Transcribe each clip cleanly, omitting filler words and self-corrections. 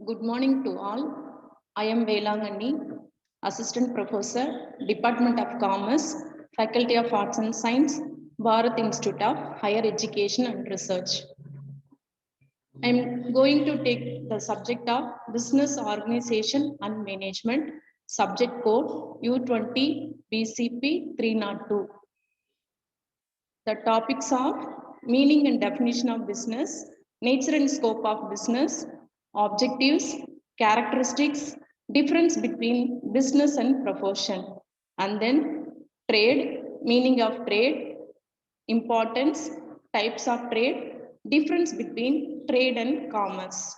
Good morning to all. I am Velangani, Assistant Professor, Department of Commerce, Faculty of Arts and Science, Bharat Institute of Higher Education and Research. I am going to take the subject of Business Organization and Management, subject code U20 BCP 302. The topics are meaning and definition of business, nature and scope of business, objectives, characteristics, difference between business and profession, and then trade, meaning of trade, importance, types of trade, difference between trade and commerce.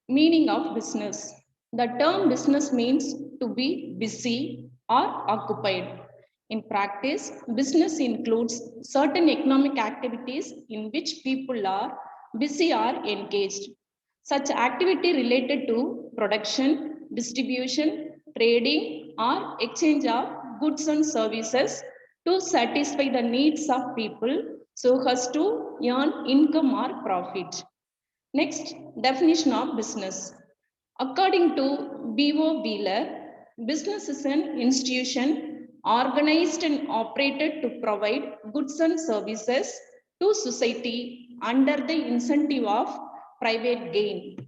Meaning of business. The term business means to be busy or occupied. In practice, business includes certain economic activities in which people are busy or engaged. Such activity related to production, distribution, trading, or exchange of goods and services to satisfy the needs of people so as to earn income or profit. Next, definition of business. According to B.O. Wheeler, business is an institution organized and operated to provide goods and services to society under the incentive of private gain.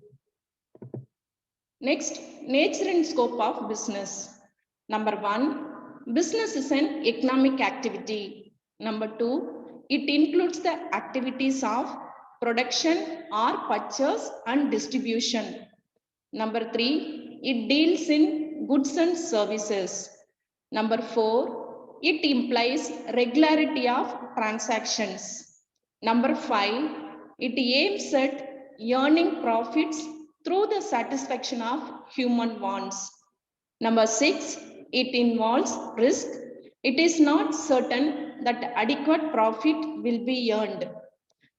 Next, nature and scope of business. Number one, business is an economic activity. Number two, it includes the activities of production or purchase and distribution. Number three, it deals in goods and services. Number four, it implies regularity of transactions. Number five, it aims at earning profits through the satisfaction of human wants. Number six, it involves risk. It is not certain that adequate profit will be earned.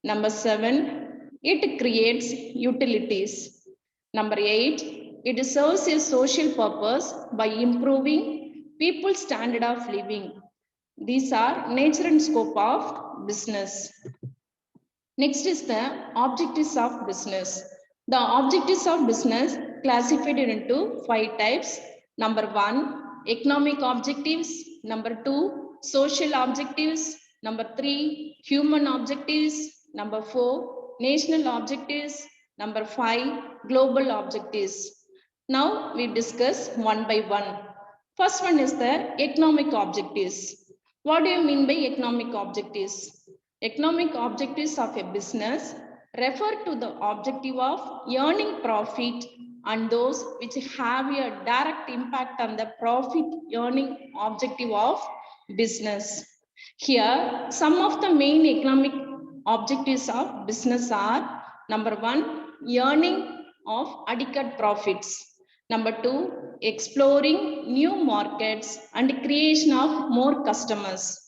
Number seven, it creates utilities. Number eight, it serves a social purpose by improving people's standard of living. These are nature and scope of business. Next is the objectives of business. The objectives of business classified into 5 types. Number 1, economic objectives. Number 2, social objectives. Number 3, human objectives. Number 4, national objectives. Number 5, global objectives. Now we discuss one by one. First one is the economic objectives. What do you mean by economic objectives? Economic objectives of a business refer to the objective of earning profit and those which have a direct impact on the profit earning objective of business. Here, some of the main economic objectives of business are: number 1, earning of adequate profits. Number 2, exploring new markets and creation of more customers.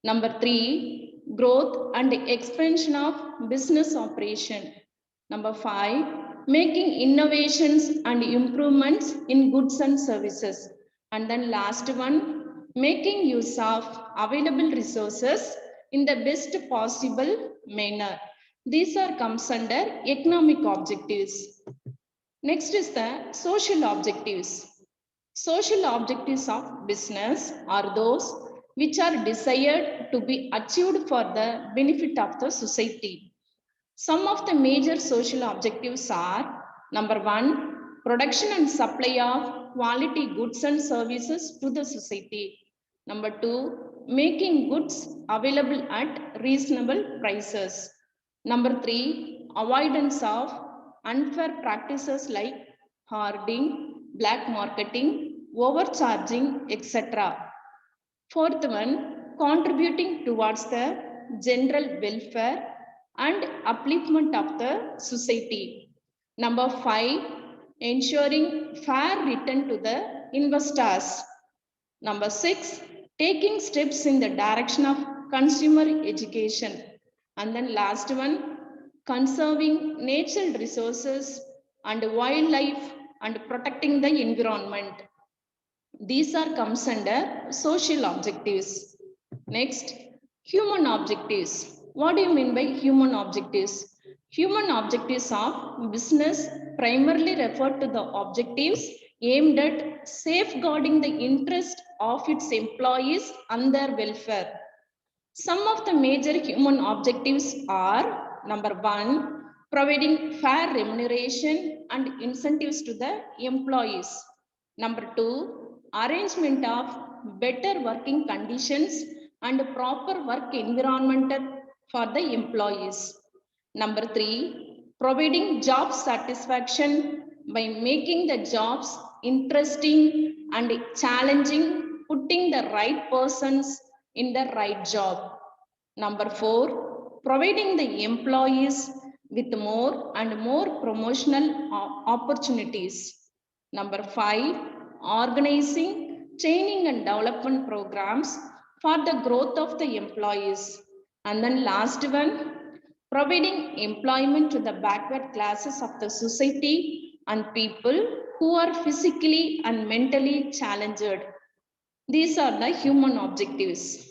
Number 3, growth and expansion of business operation. Number 5, making innovations and improvements in goods and services. And then last one, making use of available resources in the best possible manner. These are comes under economic objectives. Next is the social objectives. Social objectives of business are those which are desired to be achieved for the benefit of the society. Some of the major social objectives are: number 1, production and supply of quality goods and services to the society. Number 2, making goods available at reasonable prices. Number 3, avoidance of unfair practices like hoarding, black marketing, overcharging, etc. Fourth one, contributing towards the general welfare and upliftment of the society. Number 5, ensuring fair return to the investors. Number 6, taking steps in the direction of consumer education. And then last one, conserving natural resources and wildlife and protecting the environment. These are comes under social objectives. Next, human objectives. What do you mean by human objectives? Human objectives of business primarily refer to the objectives aimed at safeguarding the interest of its employees and their welfare. Some of the major human objectives are number one, providing fair remuneration and incentives to the employees. Number two, arrangement of better working conditions and proper work environment for the employees. Number three, providing job satisfaction by making the jobs interesting and challenging, putting the right persons in the right job. Number four, providing the employees with more and more promotional opportunities. Number five, organizing training and development programs for the growth of the employees. And then last one, providing employment to the backward classes of the society and people who are physically and mentally challenged. These are the human objectives.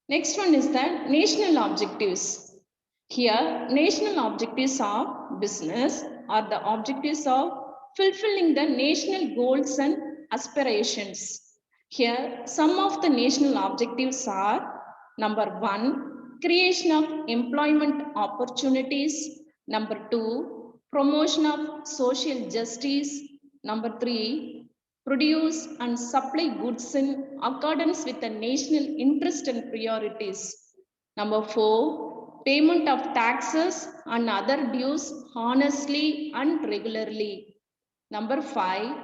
Next one is the national objectives. Here, national objectives of business are the objectives of fulfilling the national goals and aspirations. Here, some of the national objectives are number one, creation of employment opportunities. Number two, promotion of social justice. Number three, produce and supply goods in accordance with the national interest and priorities. Number four, payment of taxes and other dues honestly and regularly. Number five,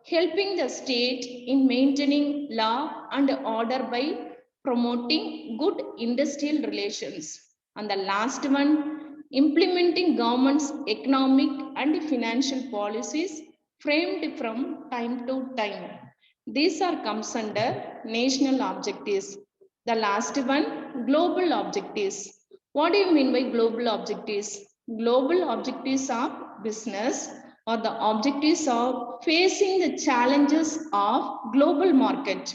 helping the state in maintaining law and order by promoting good industrial relations. And the last one, implementing government's economic and financial policies framed from time to time. These are comes under national objectives. The last one, global objectives. What do you mean by global objectives? Global objectives of business or the objectives of facing the challenges of global market.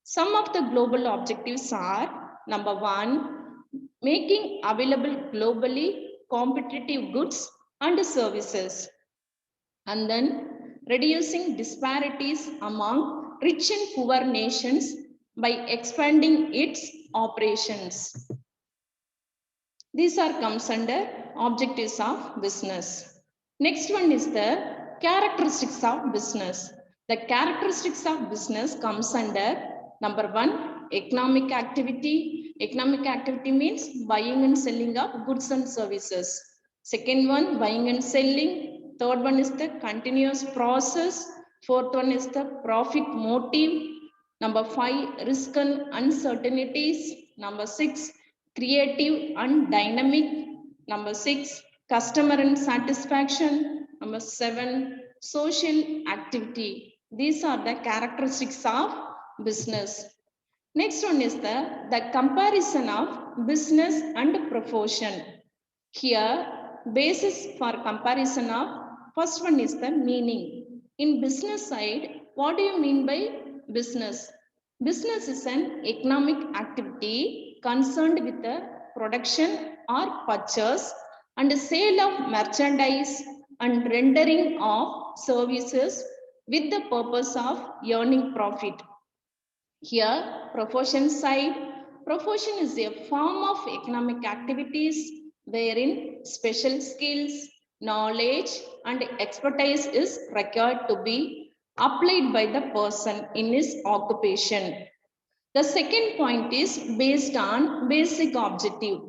Some of the global objectives are number one, making available globally competitive goods and services, and then reducing disparities among rich and poor nations by expanding its operations. These are comes under objectives of business. Next one is the characteristics of business. The characteristics of business comes under number one, economic activity. Economic activity means buying and selling of goods and services. Second one, buying and selling. Third one is the continuous process. Fourth one is the profit motive. Number five, risk and uncertainties. Number six, creative and dynamic. Number six, customer and satisfaction. Number seven, social activity. These are the characteristics of business. Next one is the comparison of business and profession. Here, basis for comparison of first one is the meaning. In business side, what do you mean by business? Business is an economic activity concerned with the production or purchase and sale of merchandise and rendering of services with the purpose of earning profit. Here, profession side, profession is a form of economic activities wherein special skills, knowledge and expertise is required to be applied by the person in his occupation. The second point is based on basic objective.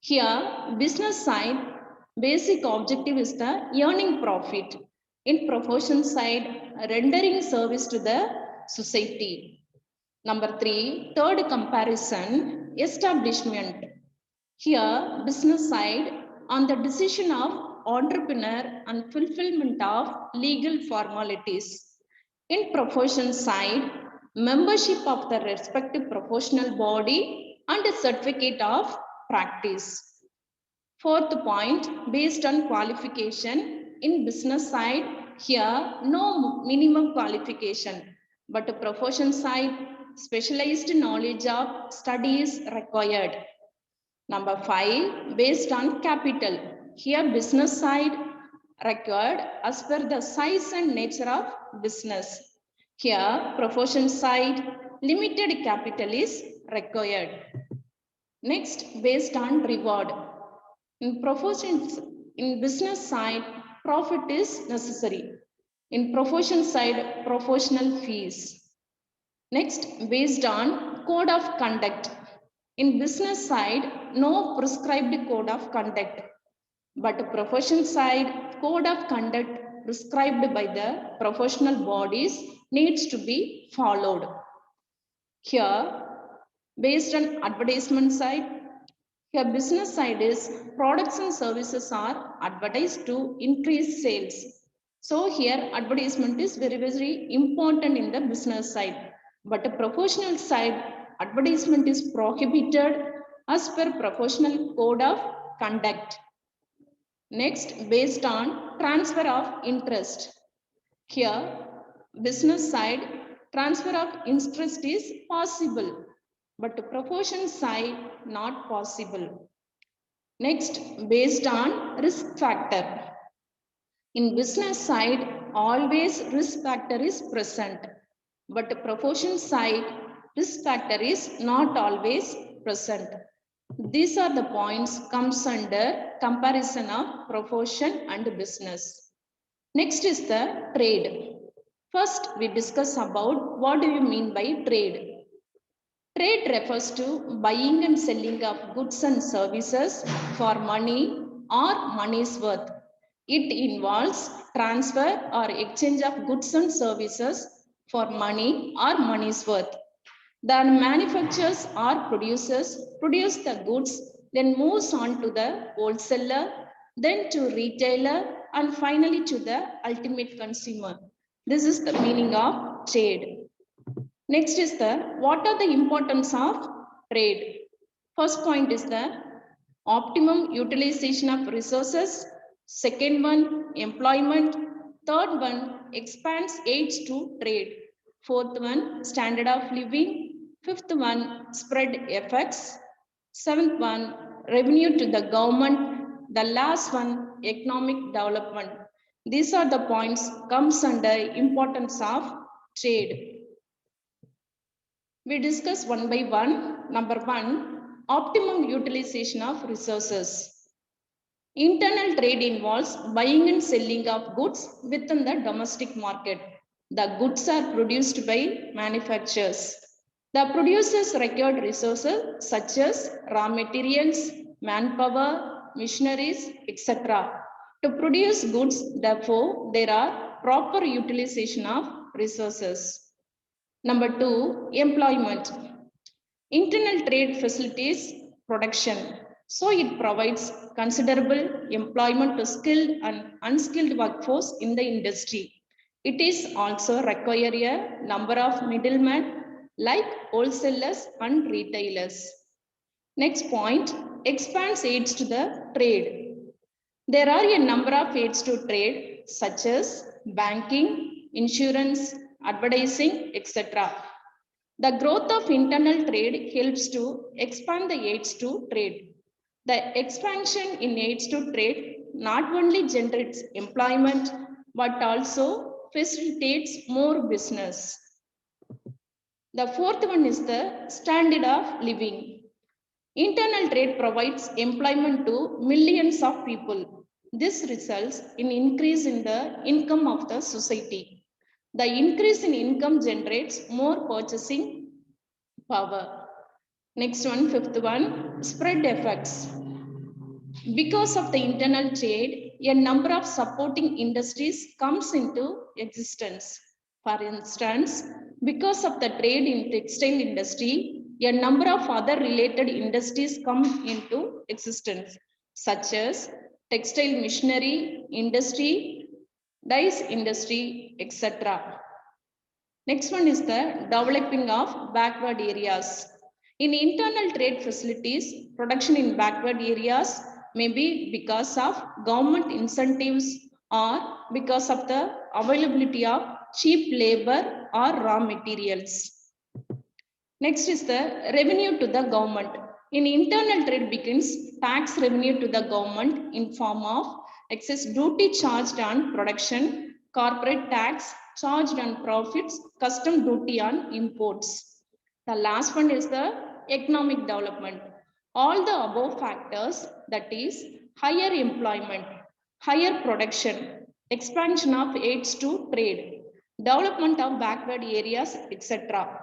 Here, business side, basic objective is the earning profit. In profession side, rendering service to the society. Number three, third comparison, establishment. Here, business side, on the decision of entrepreneur and fulfillment of legal formalities. In profession side, membership of the respective professional body and a certificate of practice. Fourth point, based on qualification. In business side, here no minimum qualification, but a profession side, specialized knowledge of studies required. Number 5, based on capital. Here business side required as per the size and nature of business. Here profession side limited capital is required. Next, based on reward. In professions, in business side, profit is necessary. In profession side, professional fees. Next, based on code of conduct. In business side, no prescribed code of conduct, but profession side, code of conduct prescribed by the professional bodies needs to be followed. Here, based on advertisement side, here business side is products and services are advertised to increase sales. So here advertisement is very, very important in the business side. But a professional side, advertisement is prohibited as per professional code of conduct. Next, based on transfer of interest. Here, business side, transfer of interest is possible, but profession side, not possible. Next, based on risk factor. In business side, always risk factor is present, but profession side, risk factor is not always present. These are the points comes under comparison of profession and business. Next is the trade. First, we discuss about what do you mean by trade. Trade refers to buying and selling of goods and services for money or money's worth. It involves transfer or exchange of goods and services for money or money's worth. The manufacturers or producers produce the goods, then moves on to the wholesaler, then to retailer, and finally to the ultimate consumer. This is the meaning of trade. Next is what are the importance of trade? First point is the optimum utilization of resources. Second one, employment. Third one, expands aids to trade. Fourth one, standard of living. Fifth one, spread effects. Seventh one, revenue to the government. The last one, economic development. These are the points comes under importance of trade. We discuss one by one. Number 1, optimum utilization of resources. Internal trade involves buying and selling of goods within the domestic market. The goods are produced by manufacturers. The producers required resources such as raw materials, manpower, machineries, etc. To produce goods, therefore, there are proper utilization of resources. Number 2, employment. Internal trade facilitates production. So it provides considerable employment to skilled and unskilled workforce in the industry. It is also require a number of middlemen like wholesalers and retailers. Next point, expands aids to the trade. There are a number of aids to trade such as banking, insurance, advertising, etc. The growth of internal trade helps to expand the aids to trade. The expansion in aids to trade not only generates employment but also facilitates more business. The fourth one is the standard of living. Internal trade provides employment to millions of people. This results in increase in the income of the society. The increase in income generates more purchasing power. Next one, fifth one, spread effects. Because of the internal trade, a number of supporting industries comes into existence. For instance, because of the trade in textile industry, a number of other related industries come into existence, such as textile machinery industry, dyes industry, etc. Next one is the developing of backward areas. In internal trade facilities, production in backward areas may be because of government incentives or because of the availability of cheap labor or raw materials. Next is the revenue to the government. In internal trade begins tax revenue to the government in form of excess duty charged on production, corporate tax charged on profits, custom duty on imports. The last one is the economic development. All the above factors, that is higher employment, higher production, expansion of aids to trade, development of backward areas, etc.,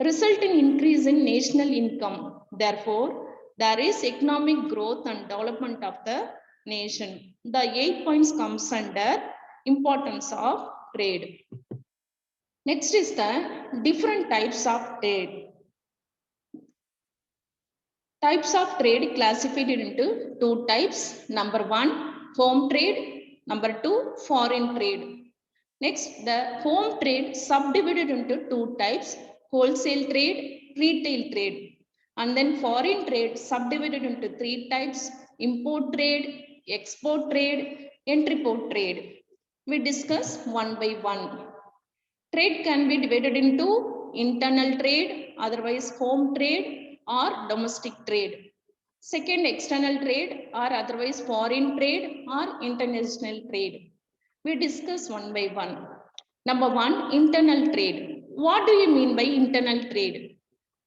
result in increase in national income. Therefore, there is economic growth and development of the nation. The 8 points comes under importance of trade. Next is the different types of trade. Types of trade classified into two types. Number one, home trade. Number two, foreign trade. Next, the home trade subdivided into two types, wholesale trade, retail trade. And then foreign trade subdivided into three types, import trade, export trade, entry-port trade. We discuss one by one. Trade can be divided into internal trade, otherwise home trade or domestic trade. Second, external trade or otherwise foreign trade or international trade. We discuss one by one. Number one, internal trade. What do you mean by internal trade?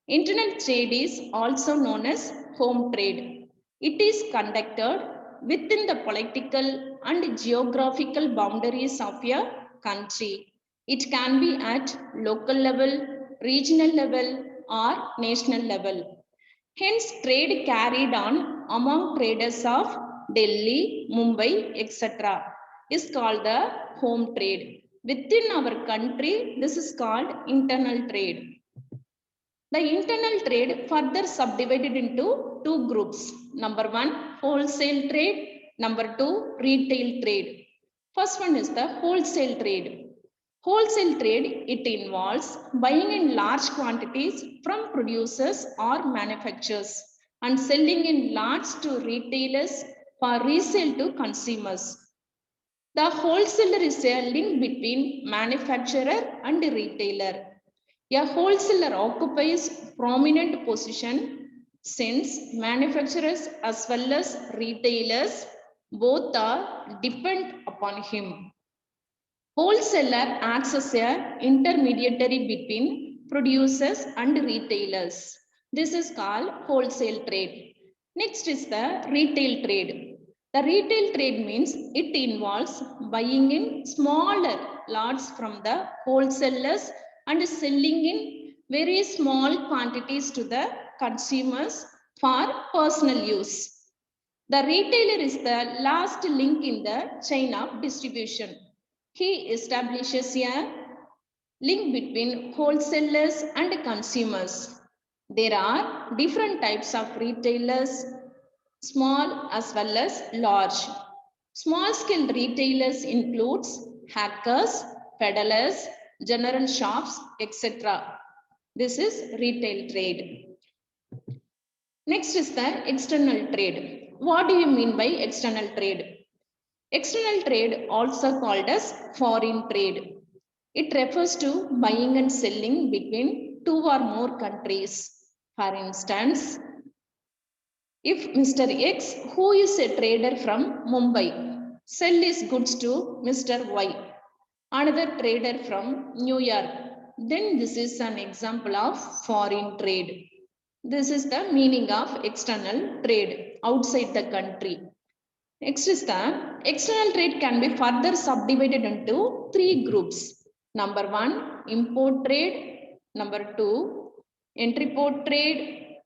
Internal trade is also known as home trade. It is conducted within the political and geographical boundaries of a country. It can be at local level, regional level, or national level. Hence, trade carried on among traders of Delhi, Mumbai, etc. is called the home trade. Within our country, this is called internal trade. The internal trade further subdivided into two groups. Number one, wholesale trade. Number two, retail trade. First one is the wholesale trade. Wholesale trade, it involves buying in large quantities from producers or manufacturers and selling in large to retailers for resale to consumers. The wholesaler is a link between manufacturer and retailer. A wholesaler occupies prominent position since manufacturers as well as retailers both are depend upon him. Wholesaler acts as an intermediary between producers and retailers. This is called wholesale trade. Next is the retail trade. The retail trade means it involves buying in smaller lots from the wholesalers and selling in very small quantities to the consumers for personal use. The retailer is the last link in the chain of distribution. He establishes a link between wholesalers and consumers. There are different types of retailers, small as well as large. Small scale retailers includes hackers, peddlers, general shops, etc. This is retail trade. Next is the external trade. What do you mean by external trade? External trade, also called as foreign trade. It refers to buying and selling between two or more countries. For instance, if Mr. X, who is a trader from Mumbai, sell his goods to Mr. Y, another trader from New York, then this is an example of foreign trade. This is the meaning of external trade outside the country. Next is the external trade can be further subdivided into three groups. Number one, import trade. Number two, entry-port trade.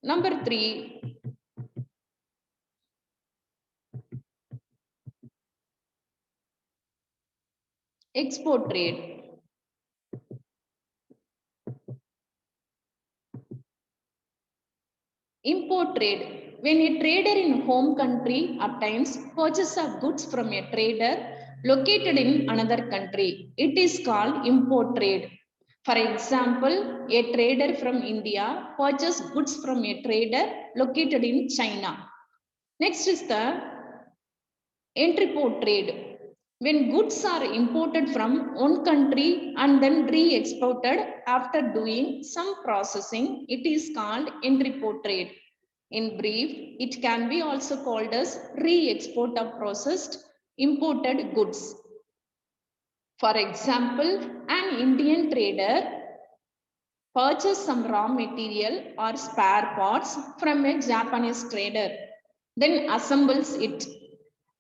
Number three, export trade. Import trade. When a trader in home country obtains purchase of goods from a trader located in another country, it is called import trade. For example, a trader from India purchases goods from a trader located in China. Next is the entry-port trade. When goods are imported from one country and then re-exported after doing some processing, it is called entry-port trade. In brief, it can be also called as re-export of processed imported goods. For example, an Indian trader purchase some raw material or spare parts from a Japanese trader, then assembles it,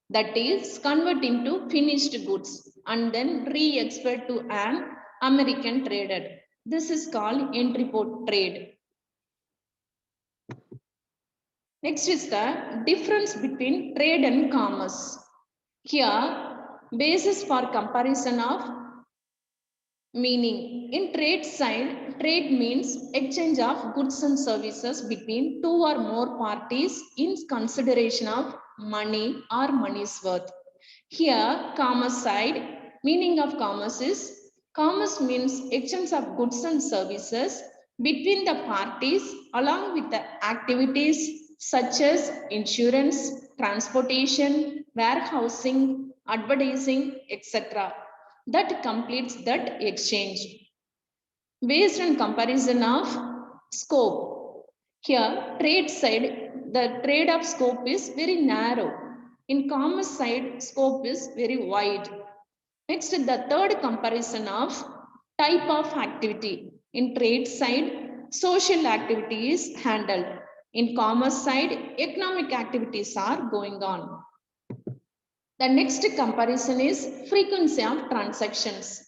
that is convert into finished goods and then re-export to an American trader. This is called entrepot trade. Next is the difference between trade and commerce. Here, basis for comparison of meaning. In trade side, trade means exchange of goods and services between two or more parties in consideration of money or money's worth. Here, commerce side, meaning of commerce means exchange of goods and services between the parties along with the activities such as insurance, transportation, warehousing, advertising, etc. that completes that exchange. Based on comparison of scope, here trade side, the trade of scope is very narrow. In commerce side, scope is very wide. Next, the third comparison of type of activity. In trade side, social activity is handled. In commerce side, economic activities are going on. The next comparison is frequency of transactions.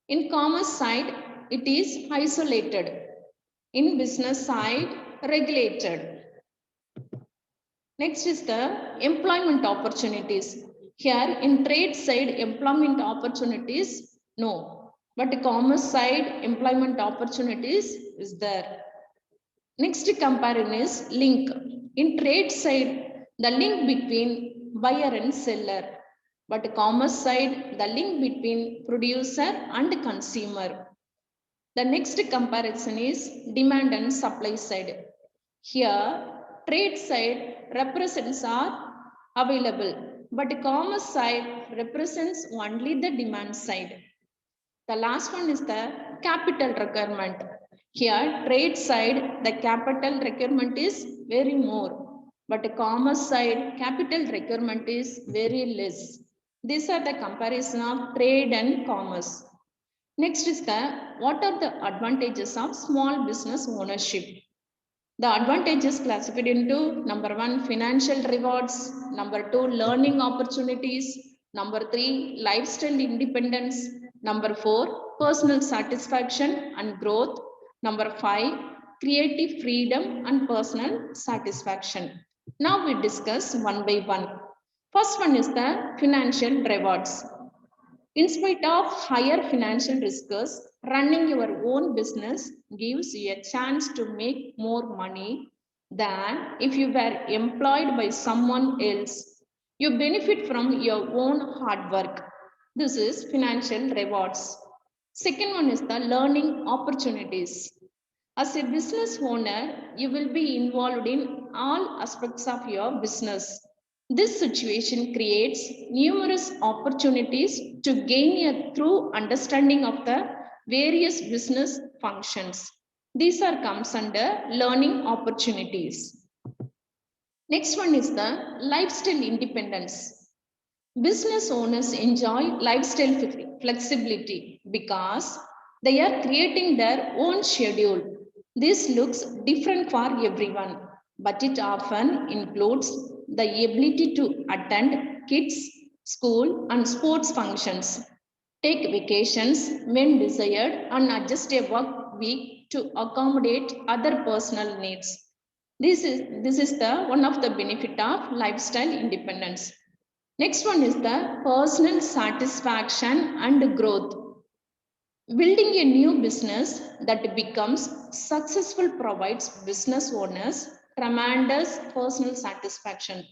In commerce side, it is isolated. In business side, regulated. Next is the employment opportunities. Here in trade side, employment opportunities, no. But commerce side, employment opportunities is there. Next comparison is link. In trade side, the link between buyer and seller. But commerce side, the link between producer and consumer. The next comparison is demand and supply side. Here, trade side represents are available, but commerce side represents only the demand side. The last one is the capital requirement. Here, trade side, the capital requirement is very more, but commerce side, capital requirement is very less. These are the comparison of trade and commerce. Next is what are the advantages of small business ownership? The advantages classified into number 1, financial rewards, number 2, learning opportunities, number 3, lifestyle independence, number 4, personal satisfaction and growth, number 5, creative freedom and personal satisfaction. Now we discuss one by one. First one is the financial rewards. In spite of higher financial risks, running your own business gives you a chance to make more money than if you were employed by someone else. You benefit from your own hard work. This is financial rewards. Second one is the learning opportunities. As a business owner, you will be involved in all aspects of your business. This situation creates numerous opportunities to gain a true understanding of the various business functions. These are comes under learning opportunities. Next one is the lifestyle independence. Business owners enjoy lifestyle flexibility because they are creating their own schedule. This looks different for everyone, but it often includes the ability to attend kids' school and sports functions, take vacations when desired, and adjust a work week to accommodate other personal needs. This is the one of the benefit of lifestyle independence. Next one is the personal satisfaction and growth. Building a new business that becomes successful provides business owners tremendous personal satisfaction.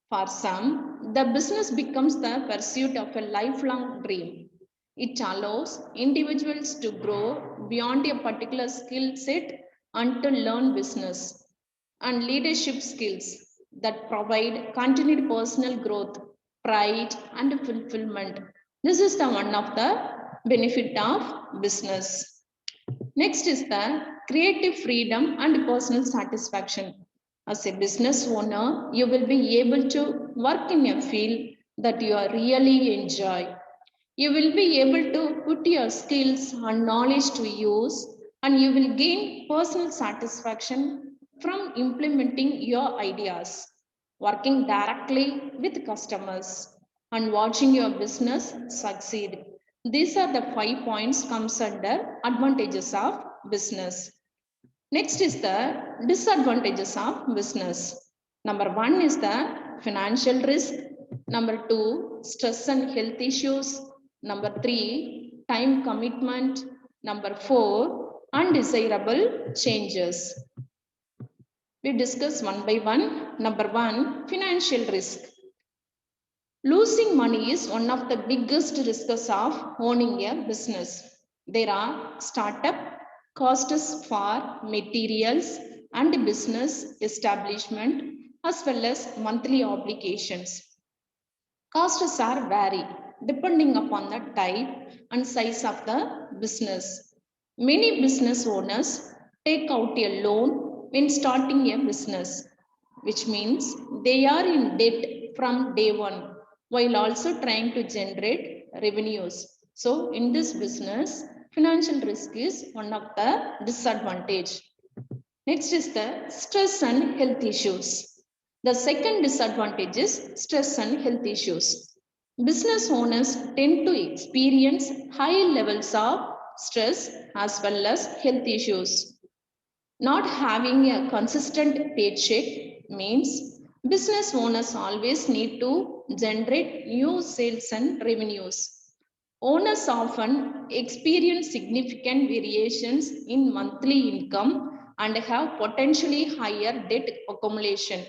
For some, the business becomes the pursuit of a lifelong dream. It allows individuals to grow beyond a particular skill set and to learn business and leadership skills that provide continued personal growth, pride, and fulfillment. This is the one of the benefit of business. Next is the creative freedom and personal satisfaction. As a business owner, you will be able to work in a field that you really enjoy. You will be able to put your skills and knowledge to use, and you will gain personal satisfaction from implementing your ideas, working directly with customers, and watching your business succeed. These are the 5 points comes under advantages of business. Next is the disadvantages of business. Number 1 is the financial risk. Number 2, stress and health issues. Number 3, time commitment. Number 4, undesirable changes. We discuss one by one. Number 1, financial risk. Losing money is one of the biggest risks of owning a business. There are startup costs for materials and business establishment as well as monthly obligations. Costs are vary depending upon the type and size of the business. Many business owners take out a loan when starting a business, which means they are in debt from day one while also trying to generate revenues. So in this business, financial risk is one of the disadvantage. Next is the stress and health issues. The second disadvantage is stress and health issues. Business owners tend to experience high levels of stress as well as health issues. Not having a consistent paycheck means business owners always need to generate new sales and revenues. Owners often experience significant variations in monthly income and have potentially higher debt accumulation.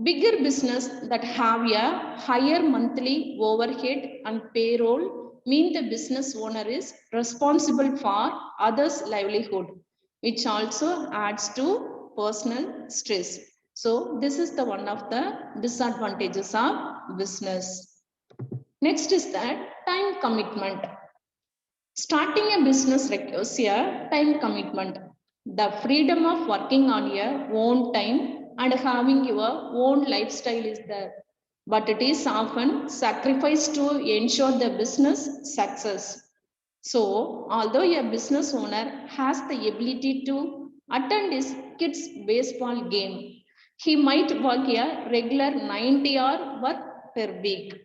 Bigger business that have a higher monthly overhead and payroll mean the business owner is responsible for others' livelihood, which also adds to personal stress. So this is the one of the disadvantages of business. Next is that time commitment. Starting a business requires a time commitment. The freedom of working on your own time and having your own lifestyle is there, but it is often sacrificed to ensure the business success. So, although a business owner has the ability to attend his kids' baseball game, he might work a regular 90-hour work per week.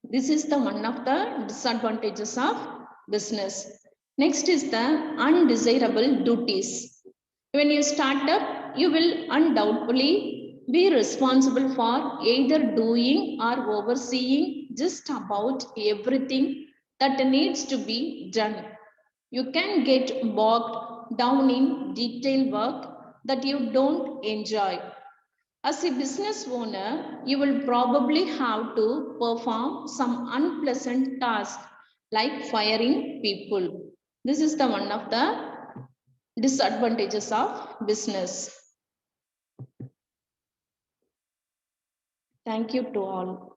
This is the one of the disadvantages of business. Next is the undesirable duties. When you start up, you will undoubtedly be responsible for either doing or overseeing just about everything that needs to be done. You can get bogged down in detail work that you don't enjoy. As a business owner, you will probably have to perform some unpleasant tasks like firing people. This is the one of the disadvantages of business. Thank you to all.